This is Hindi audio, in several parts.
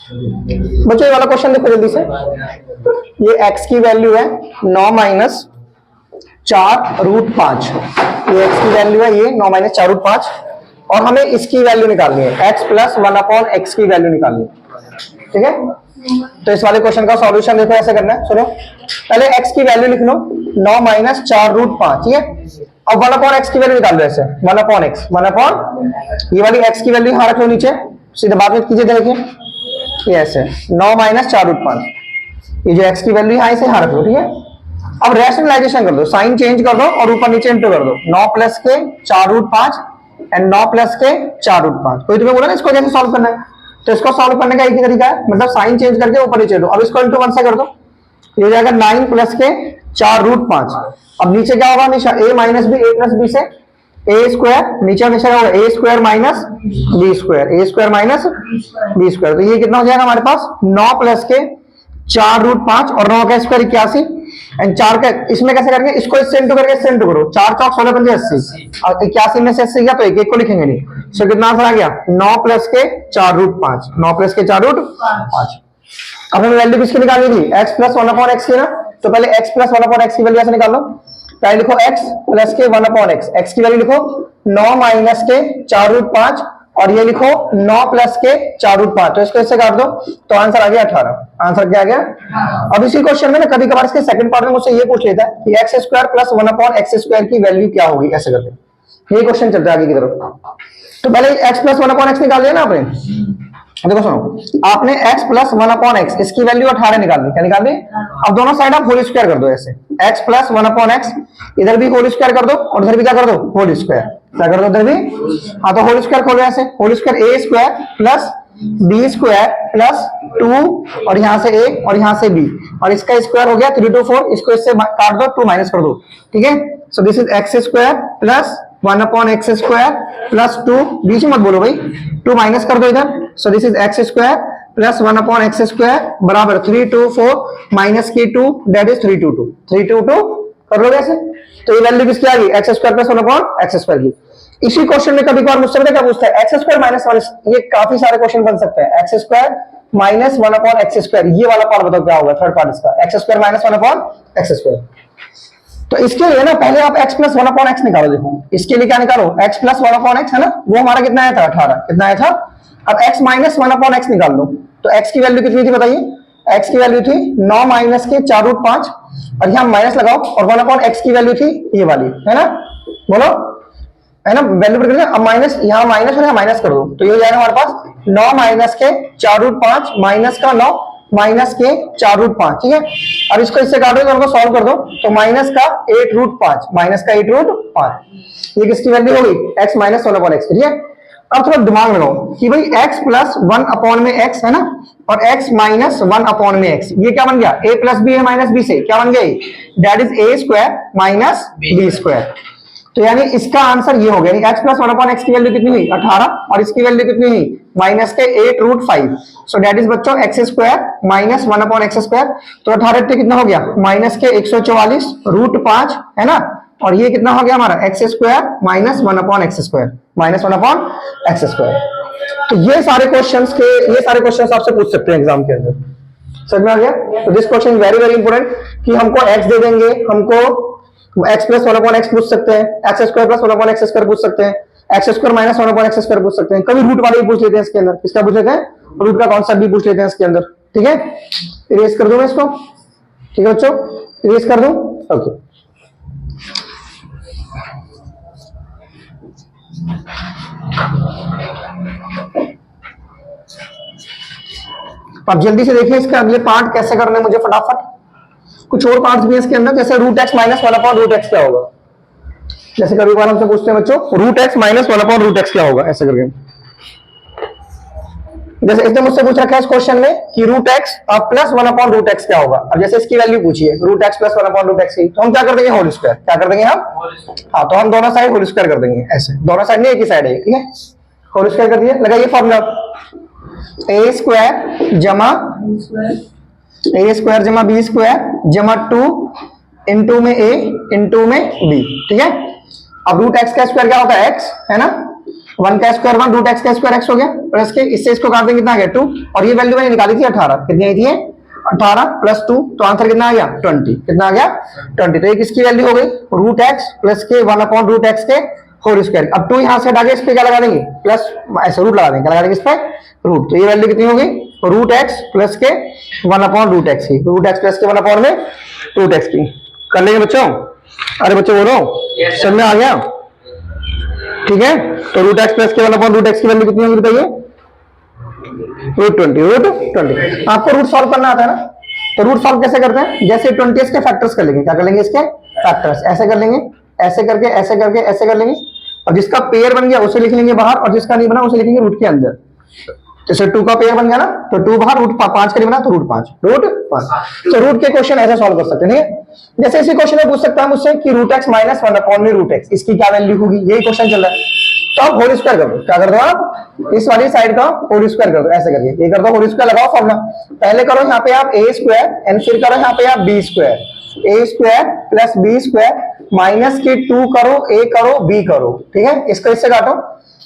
बच्चों ये वाला क्वेश्चन देखो जल्दी से। ये x की वैल्यू है 9 माइनस 4√5। ये x की वैल्यू है, ये 9 माइनस 4√5, और हमें इसकी वैल्यू निकालनी है, x प्लस 1/x की वैल्यू निकालनी है। ठीक है, तो इस वाले क्वेश्चन का सॉल्यूशन देखो ऐसे करना है। सुनो, पहले x की वैल्यू लिख लो 9 माइनस 4√5। ठीक है, अब 1/x की वैल्यू निकाल लो ऐसे, 1/x, 1/, ये वाली x की वैल्यू यहां रख लो नीचे, सीधे बात में कीजिए। देखिए ये ऐसे 9 माइनस 4√5, ये जो x की वैल्यू है इसे यहां रख लो। ठीक है, अब रैशनलाइजेशन कर दो, साइन चेंज कर दो और ऊपर नीचे इंटू कर दो। 9 प्लस के 4√5 एंड 9 प्लस के 4√5। कोई तुम्हें बोला ना इसको कैसे सॉल्व करना है, तो इसको सॉल्व करने का एक ही तरीका है, मतलब साइन चेंज करके ऊपर नीचे दो। अब इसको इंटू 1 से कर दो, ये हो जाएगा 9 प्लस के 4√5। अब नीचे क्या होगा हमेशा, a minus B, a plus B से ए स्क्वायर, नीचे हमेशा होगा A square minus B square, A square minus B square. तो ये कितना हो जाएगा हमारे पास, 9 प्लस के 4√5 और 9 का स्क्वायर 81 एंड 4 का, इसमें कैसे करेंगे, इसको इससे इंटू करके इससे इंटू करो, 4 चौक 16 पंजे 80, और 81 में से 80 गया तो एक को लिखेंगे नहीं। सो कितना आंसर आ गया, 9 प्लस के 4√5, 9 प्लस के 4√5। अब हमें वैल्यू किसकी निकालनी थी, x प्लस 1/x की ना, तो पहले x प्लस 1/x की वैल्यू ऐसे निकाल लो। पहले लिखो x प्लस के 1/x, x की वैल्यू लिखो 9 माइनस के 4√5 और ये लिखो 9 प्लस के 4√5, तो इसको इससे काट दो तो आंसर आ गया 18। आंसर क्या आ गया। अब इसी क्वेश्चन में ना कभी कभार इसके सेकंड पार्ट में मुझसे ये पूछ लेता है कि x square plus 1/x square की वैल्यू क्या होगी, ऐसे करके ये क्वेश्चन चलता है आगे की तरफ। तो पहले x प्लस 1/x निकाल दिया ना आपने। देखो सुनो, आपने x प्लस 1/x इसकी वैल्यू 18 निकाल दी, क्या निकाल दी। अब दोनों साइड आप होल स्क्वायर कर दो ऐसे, x प्लस 1/x, इधर भी होल स्क्वायर कर दो और इधर भी क्या कर दो, होल स्क्वायर। क्या कर दो इधर भी, हाँ तो होल स्क्वायर खोलो ऐसे, whole square a square plus b square plus 2 और यहां से a और यहां से b, और इसका स्क्वायर हो गया 3 to 4, इसको इससे काट दो, 2 माइनस कर दो। ठीक है, so this is x square plus 1/x square plus 2, बीच में मत बोलो भाई, 2 माइनस कर दो इधर। So this is x square plus 1/x square बराबर 3 to 4 माइनस की 2, दैट इज 3 to 2, 3 to 2 कर लो ऐसे। तो ये वैल्यू किसकी आ गई, x square plus 1/x square की। इसी क्वेश्चन में कभी कभार मुझसे क्या पूछता है, x स्क्वायर माइनस 1, ये काफी सारे क्वेश्चन बन सकते हैं। x square minus 1/x square, ये वाला पार्ट बताओ क्या होगा, थर्ड पार्ट इसका, x square minus 1/x square. तो इसके लिए ना पहले आप x प्लस 1/x निकालो। देखो इसके लिए क्या निकालो, x प्लस 1/x है ना, वो हमारा कितना आया था, 18, कितना आया था। अब x माइनस 1/x निकाल लो, तो x की वैल्यू कितनी थी बताइए, x की वैल्यू थी 9 माइनस के 4√5 और यहाँ माइनस लगाओ, और 1/x की वैल्यू थी ये वाली, है ना, बोलो, है ना, वैल्यू पर अब माइनस, यहाँ माइनस और यहाँ माइनस कर दो, तो ये हो जाएगा हमारे पास 9 माइनस के 4√5 माइनस का 9 माइनस के 4√5। ठीक है, अब इसको इससे काटो, दोनों को सॉल्व कर दो, तो माइनस का 8√5, माइनस का 8√5, ये किसकी वैल्यू होगी, x माइनस 1/x। ठीक है, अब थोड़ा दिमाग लगाओ कि भाई x प्लस 1/x है ना, और x माइनस 1/x, ये क्या बन गया, a प्लस बी है माइनस बी से, क्या बन गया, that is a square minus B square. तो यानी इसका आंसर ये हो गया, x प्लस 1/x की वैल्यू कितनी हुई, 18, और इसकी वैल्यू कितनी हुई, माइनस के 8√5। सो दैट इज बच्चों x square minus 1/x square. तो 18 कितना हो गया, माइनस के 144√5, है ना, और ये कितना हो गया हमारा x square minus 1/x square, minus 1/x square. तो ये सारे क्वेश्चंस आपसे पूछ सकते हैं एग्जाम के अंदर, समझ में आ गया। तो this question very very important कि हमको x दे देंगे, हमको x प्लस 1/x पूछ सकते हैं, x square plus 1/x square पूछ सकते हैं, x square minus 1/x square पूछ सकते हैं, कभी रूट वाले भी पूछ लेते हैं इसके अंदर, किसका पूछ लेते हैं, रूट का कॉन्सेप्ट भी पूछ लेते हैं इसके अंदर। ठीक है, इरेज कर दूं मैं इसको, ठीक है बच्चों, इरेज कर दूं, ओके। अब जल्दी से देखिए इसके अगले पार्ट कैसे करने मुझे फटाफट। कुछ और पार्ट्स भी है इसके अंदर, जैसे √x माइनस 1/√x क्या होगा, जैसे कभी बार हमसे पूछते हैं बच्चों √x माइनस 1/√x क्या होगा, ऐसे करके। जैसे इसने मुझसे पूछ रखा है इस क्वेश्चन में कि √x प्लस 1/√x क्या होगा। अब जैसे इसकी वैल्यू पूछी है √x प्लस 1/√x की, तो हम क्या कर देंगे, होल स्क्वायर, क्या कर देंगे हम, हाँ, तो हम दोनों साइड होल स्क्वायर कर देंगे ऐसे, दोनों साइड नहीं एक ही साइड है, ठीक है, होल स्क्वायर कर दिया। लगाइए फॉर्मूला, a स्क्वायर जमा b स्क्वायर जमा 2 इंटू में a इंटू में b। ठीक है, अब √x का स्क्वायर क्या होता है, x, है ना, 1 का स्क्वायर 1, रूट एक्स का स्क्वायर एक्स हो गया, प्लस के इससे इसको काट देंगे, कितना आ गया 2, और ये वैल्यू मैंने निकाली थी 18, कितनी आई थी 18 प्लस 2, तो आंसर कितना आ गया 20, कितना आ गया 20। तो एक इसकी वैल्यू हो गई रूट एक्स प्लस के 1 अपॉन रूट एक्स के होल स्क्वायर। अब 2 यहां से हटा के इस पे क्या लगा देंगे, प्लस ऐसे रूट लगा देंगे, क्या लगा देंगे इस पे रूट, तो ये वैल्यू कितनी हो गई रूट एक्स प्लस के 1 अपॉन रूट एक्स की, रूट एक्स प्लस के 1 अपॉन में रूट एक्स की। कर लेंगे बच्चों, अरे बच्चों बोलो समझ में आ गया, ठीक है। तो रूट एक्स प्लस के 1 अपॉन रूट एक्स की वैल्यू कितनी होगी बताइए, रूट 20। आपको रूट सॉल्व करना आता है ना, तो रूट सॉल्व कैसे करते हैं, जैसे 20 के फैक्टर्स कर लेंगे, क्या कर लेंगे इसके फैक्टर्स, ऐसे कर लेंगे, ऐसे करके ऐसे करके ऐसे कर लेंगे, और जिसका पेयर बन गया उसे लिख लेंगे बाहर, और जिसका नहीं बना उसे लिखेंगे रूट के अंदर। जैसे 2 का पेयर बन गया ना, तो 2 बाहर, रूट 5 का नहीं बना तो रूट 5, तो रूट के क्वेश्चन ऐसे सॉल्व कर सकते हैं। जैसे इसी क्वेश्चन में पूछ सकता है मुझसे कि रूट एक्स माइनस 1 अपॉन में रूट एक्स, इसकी क्या वैल्यू होगी, यही क्वेश्चन चल रहा है। तो आप होल स्क्वायर कर दो, क्या कर दो आप इस वाली साइड का होल स्क्वायर कर दो, ऐसे करके ये कर दो होल स्क्वायर, लगाओ फॉर्मूला, पहले करो यहाँ पे आप ए स्क्वायर एंड फिर करो यहाँ पे आप B square, A square plus B square minus के 2 करो, ए करो, बी करो, ठीक है, इसको इससे काटो,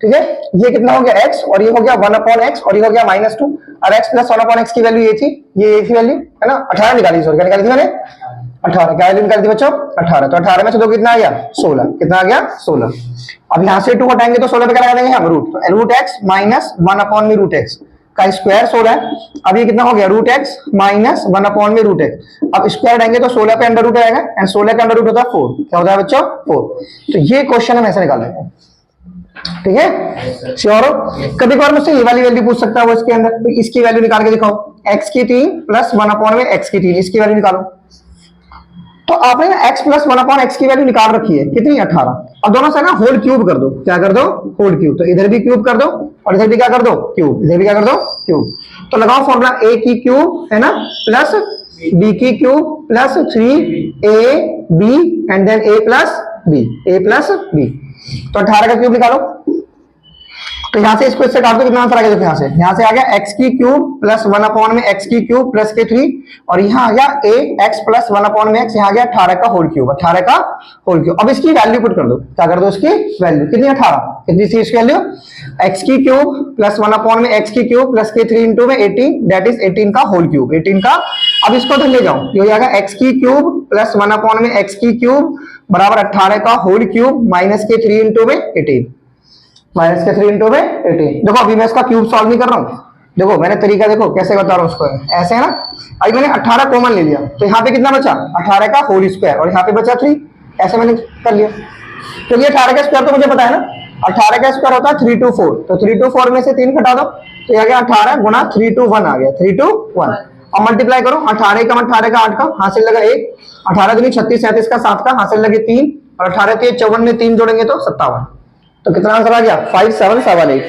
ठीक है। ये कितना हो गया x, और ये हो गया 1 अपॉन एक्स, और ये हो गया -2, और x प्लस 1 अपॉन एक्स की वैल्यू ये थी, ये थी वैल्यू है ना, 18 निकाली, सॉरी क्या निकाली थी मैंने 18, क्या वैल्यू निकाली थी बच्चों 18, तो 18 में से 2 कितना आ गया 16, कितना आ गया 16। अब यहाँ से 2 हटाएंगे तो 16 पे क्या लगा देंगे हम रूट, तो रूट एक्स माइनस 1 अपॉन में रूट एक्स का स्क्वायर 16 है। अब ये कितना हो गया रूट एक्स माइनस 1 अपॉन में रूट एक्स, अब स्क्वायर हटाएंगे तो 16 पे अंडर रूट आएगा, एंड 16 का अंडर रूट होता है 4, क्या होता है बच्चों 4। तो ये क्वेश्चन हम ऐसे निकालेंगे, ठीक है, श्योर हो। कभी कभार मुझसे ये वाली वैल्यू पूछ सकता है वो इसके अंदर, तो इसकी वैल्यू निकाल के दिखाओ, x की 3 प्लस 1 अपॉन में x की 3, इसकी वैल्यू निकालो। तो आपने ना x प्लस 1 अपॉन x की वैल्यू निकाल रखी है, कितनी 18। अब दोनों से ना होल क्यूब कर दो, क्या कर दो होल क्यूब, तो इधर भी क्यूब कर दो और इधर भी क्या कर दो क्यूब, इधर भी क्या कर दो क्यूब। तो लगाओ फॉर्मूला a की क्यूब है ना प्लस b की cube plus 3ab and then a plus b, तो 18 का क्यूब निकालो। तो यहां से इसको इससे काट दो, कितना आंसर आ गया, देखो यहां से आ गया x की क्यूब प्लस 1 अपॉन में x की क्यूब प्लस के 3, और यहां आ गया a x प्लस 1 अपॉन में x, यहां आ गया 18 का होल क्यूब, 18 का होल क्यूब। अब इसकी वैल्यू पुट कर दो, क्या कर दो इसकी वैल्यू, कितनी 18, कितनी थी इसकी वैल्यू x की क्यूब प्लस 1 अपॉन में x की क्यूब प्लस के 3 इंटू में 18, दैट इज 18 का होल क्यूब, 18 का। अब इसको इधर ले जाओ, ये हो जाएगा x की क्यूब प्लस 1 अपॉन में x की क्यूब बराबर 18 का होल क्यूब माइनस के 3 इंटू में 18, माइनस के 3 इंटू में 18। देखो अभी मैं इसका क्यूब सॉल्व नहीं कर रहा हूँ, देखो मैंने तरीका देखो कैसे बता रहा हूँ उसको, ऐसे है ना। अभी मैंने 18 कॉमन ले लिया, तो यहाँ पे कितना बचा 18 का होल स्क्वायर, और यहाँ पे बचा 3, ऐसे मैंने कर लिया। तो ये 18 का स्क्वायर तो मुझे पता है ना, 18 का स्क्वायर होता है 3 to 4, तो 3 to 4 में से 3 घटा दो, तो ये आ गया 18 गुना 3 to 1 आ गया, 3 to 1। अब मल्टीप्लाई करो, 18 का 8 का हासिल लगा 1, 18 दूनी 36, 37 का 7 का हासिल लगे 3, और 18 के 54 में 3 जोड़ेंगे तो 57, तो कितना आंसर आ गया 5778।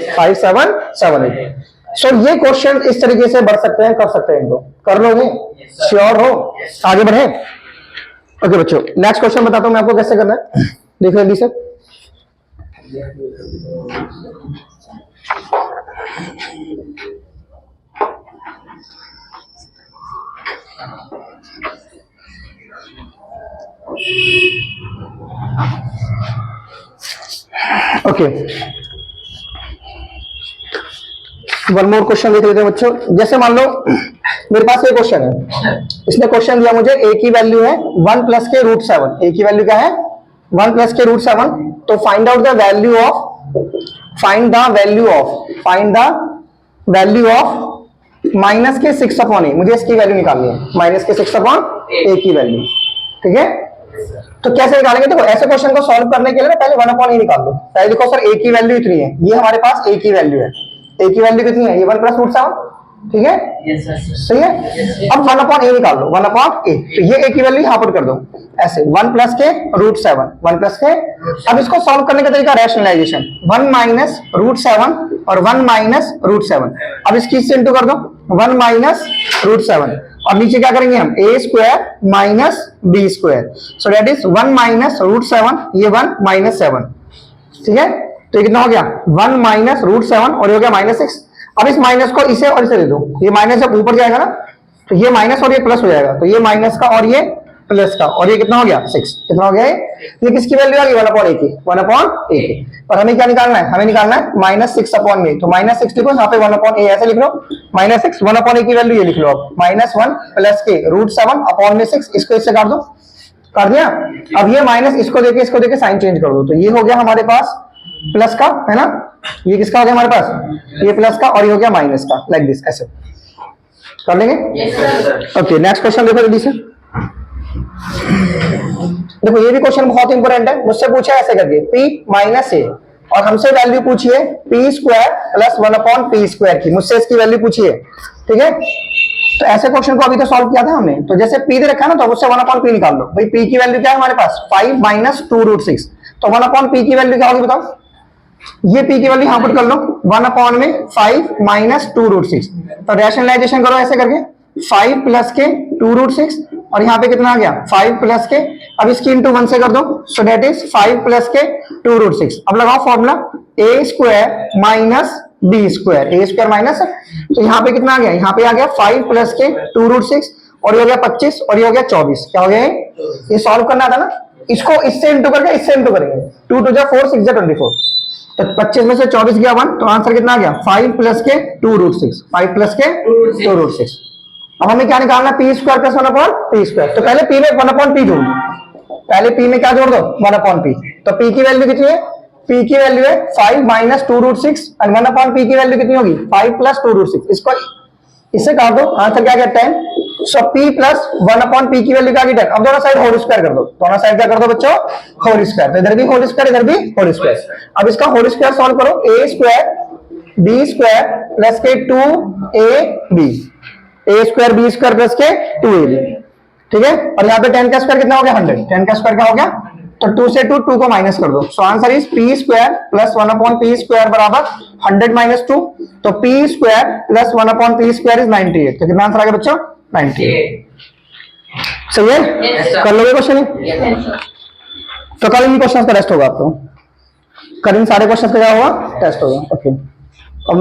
सो ये क्वेश्चन इस तरीके से बढ़ सकते हैं, कर सकते हैं, इनको कर लोगे, श्योर हो, आगे बढ़े। ओके बच्चों, नेक्स्ट क्वेश्चन बताता हूं मैं आपको कैसे करना है, देखो जल्दी से। ओके, वन मोर क्वेश्चन देख लेते हैं बच्चों। जैसे मान लो मेरे पास ये क्वेश्चन है, इसने क्वेश्चन दिया मुझे a की वैल्यू है 1 प्लस के रूट 7, a की वैल्यू क्या है 1 प्लस के रूट 7, तो find out the value of minus के 6 अपॉन ए, मुझे इसकी वैल्यू निकालनी है, माइनस के 6 अपॉन ए की वैल्यू, ठीक है। तो कैसे निकालेंगे, देखो ऐसे क्वेश्चन को सॉल्व करने के लिए ना पहले 1 अपॉन ए निकाल लो। पहले देखो सर a की वैल्यू इतनी है, ये हमारे पास a की वैल्यू है, a की वैल्यू कितनी है, ये 1 प्लस रूट 7, ठीक है, सही है। अब 1 अपॉन ए निकाल लो, 1 अपॉन ए, तो ये a की वैल्यू यहाँ पर कर दो ऐसे, 1 प्लस के रूट 7, 1 प्लस के। अब इसको सॉल्व करने का तरीका रैशनलाइजेशन, 1 माइनस रूट 7 और 1 माइनस रूट 7, अब इसकी इससे इंटू कर दो 1 माइनस रूट 7, और नीचे क्या करेंगे हम a square minus b square, so that is 1 minus root 7, ये 1 माइनस 7, ठीक है। तो ये कितना हो गया 1 माइनस रूट 7 और ये हो गया -6। अब इस माइनस को इसे और इसे दे दो, ये माइनस जब ऊपर जाएगा ना तो ये माइनस और ये प्लस हो जाएगा, तो ये माइनस का और ये प्लस का, और ये कितना हो गया 6, कितना हो गया ये किसकी वैल्यू आ गई 1/a की, 1/a। पर हमें क्या निकालना है, हमें निकालना है -6/a। तो -6 लिखो यहाँ पे 1/a ऐसे लिख लो, -6 1/a की वैल्यू ये लिख लो अब, -1 प्लस के √7/6, इसको इससे काट दो, कर दिया। अब ये माइनस इसको देके साइन चेंज कर दो, तो ये हो गया हमारे पास प्लस का, है ना, ये किसका हो गया हमारे पास, ये प्लस का, और ये हो गया माइनस का, लाइक दिस, ऐसे कर लेंगे। ओके नेक्स्ट क्वेश्चन देखो जल्दी से। देखो ये भी क्वेश्चन बहुत इंपॉर्टेंट है, मुझसे पूछा ऐसे करके p - a, और हमसे वैल्यू पूछिए p² + 1/p² की, मुझसे इसकी वैल्यू पूछिए, ठीक है। तो ऐसे क्वेश्चन को अभी तो सॉल्व किया था हमने, तो जैसे p दे रखा है ना, तो उससे 1/p निकाल लो। भाई p की वैल्यू क्या है हमारे पास, 5 - 2√6, तो 1/p की वैल्यू क्या होगी बताओ, ये p की वैल्यू यहां पुट कर लो, 1/5 - 2√6, तो रैशनलाइजेशन करो ऐसे करके, 5 प्लस के 2√6, और यहाँ पे कितना आ गया 5 प्लस के, अब इसकी इंटू 1 से कर दो, सो दैट इज 5 प्लस के 2√6। अब लगाओ formula a² minus b², a² minus, तो यहाँ पे कितना आ गया, यहाँ पे आ गया 5 प्लस के 2√6, और ये हो गया 25, और ये हो गया 24, क्या हो गया ये सॉल्व करना था ना, इसको इससे इंटू करके इससे इंटू करेंगे, 2 × 4 6 × 24, तो 25 में से 24 गया 1, तो आंसर कितना आ गया 5 प्लस के 2√6, 5 प्लस के 2√6। अब हमें क्या निकालना, p² + 1/p², तो पहले p में 1/p जोड़ दो, पहले p में क्या जोड़ दो 1/p, तो p की वैल्यू कितनी है, p की वैल्यू है 5 - 2√6, और 1/p की वैल्यू कितनी होगी 5 + 2√6, इसको इससे काट दो, आंसर क्या गया 10, सो p + 1/p की वैल्यू क्या गई 10। अब दोनों साइड होल स्क्वायर कर दो, दोनों साइड क्या कर दो बच्चों, होल स्क्वायर, तो इधर भी होल स्क्वायर, इधर भी होल स्क्वायर। अब इसका होल स्क्वायर सॉल्व करो, a² b² प्लस के 2ab, a² b² प्लस के 2ab, ठीक है। और यहाँ पे 10 का स्क्वायर कितना हो गया 100, 10 का स्क्वायर क्या हो गया, तो 2 से 2 को माइनस कर दो, so answer is p² + 1/p² बराबर 100 - 2, तो p² + 1/p² इज 98, तो कितना आंसर आ गया बच्चों 98। सही है, कर लोगे क्वेश्चन, तो कल इन क्वेश्चन का टेस्ट होगा आपको, कल इन सारे क्वेश्चन का क्या होगा टेस्ट होगा। ओके